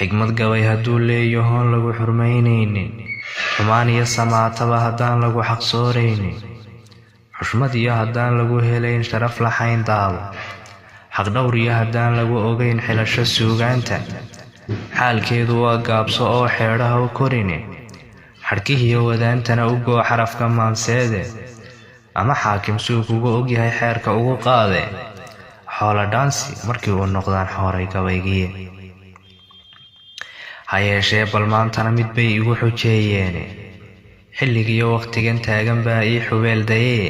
xigmad gabay hadduu leeyahoon lagu xurmaynaynin xumaan iyo samaataba haddaan lagu xaqsooraynin xushmad iyo haddaan lagu helayn sharaf lahayn daabo xaqdhowr iyo haddaan lagu ogayn xilasho suugaanta xaalkeedu waa gaabso oo xeedhaha u korine xadhkihiyo wadaantana u goo xarafka maanseede ama xaakim suug ugu ogyahay xeerka ugu qaade xoola dhaansi markii uu noqdaan xooray gabaygiye ha yeeshee bal maantana mid bay igu xujeeyeene xilligiiyo wakhtigan taagan baa ii xubeel dayee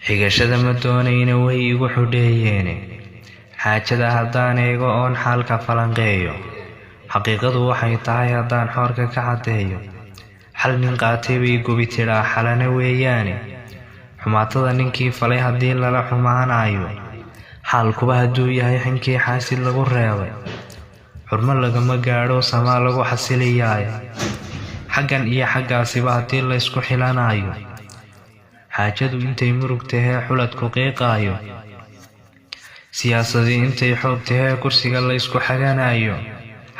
xigashada ma doonayna way igu xudheeyeene xaajada haddaan eego oon xaalka falanqeeyo xaqiiqadu waxay tahay haddaan xoorka ka caddeeyo xal nin qaatay bay gubi tidhaa xalana weeyaane xumaatada ninkii falay haddii lala xumaanayo xaalkuba hadduu yahay xinkii xaasid lagu reebay xurmo lagama gaadho samaa lagu xasiliyaayo xaggan iyo xaggaasiba haddii laysku xilanayo xaajadu intay murug tahee xuladku qiiqaayo siyaasadii intay xoog tahee kursiga laysku xaganayo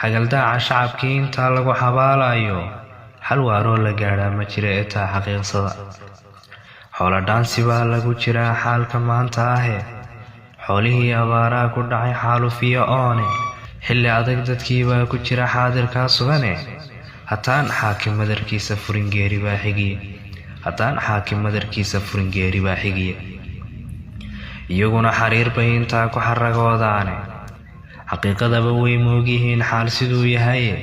xagaldaaca shacabkii intaa lagu xabaalayo xal waaroo la gaadhaa ma jira ee taa xaqiiqsada xoola dhaansi baa lagu jiraa xaalka maanta ahe xoolihii abaaraa ku dhacay xaalufiyo oone xilli adag dadkii baa ku jira xaadirkaa sugane haddaan xaakim madarkiisa furingeeri baa xigiye iyaguna xariir bay intaa ku xaragoodaane xaqiiqadaba way moogyihiin xaal siduu yahaye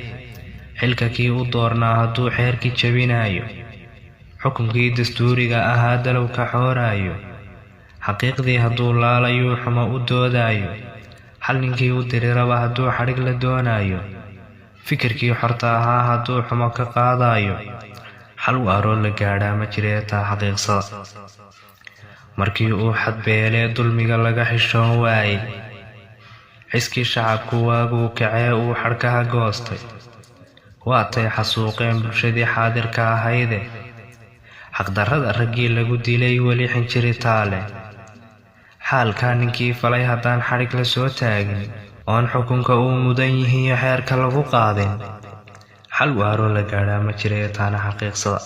xilka kii u doornaa hadduu xeerkii jabinayo xukunkii dastuuriga ahaa dalow ka xooraayo xaqiiqdii hadduu laalayuu xumo u doodaayo xal ninkii u diriraba hadduu xadhig la doonayo fikirkii xorta ahaa hadduu xumo ka qaadayo xal waaroo la gaadhaa ma jiree taa xaqiiqsada markii uu xadbeelee dulmiga laga xishoon waayey xiskii shacabku waaguu kacee uu xadhkaha goostay waatay xasuuqeen bulshadii xaadirka ahayde xaqdarrada raggii lagu dilay weli xinjiritaale xaalkaa ninkii falay haddaan xadhig la soo taagin oon xukunka uu mudan yihiiyo xeerka lagu qaadin xal waaroo la gaadhaa ma jira ee taana xaqiiqsada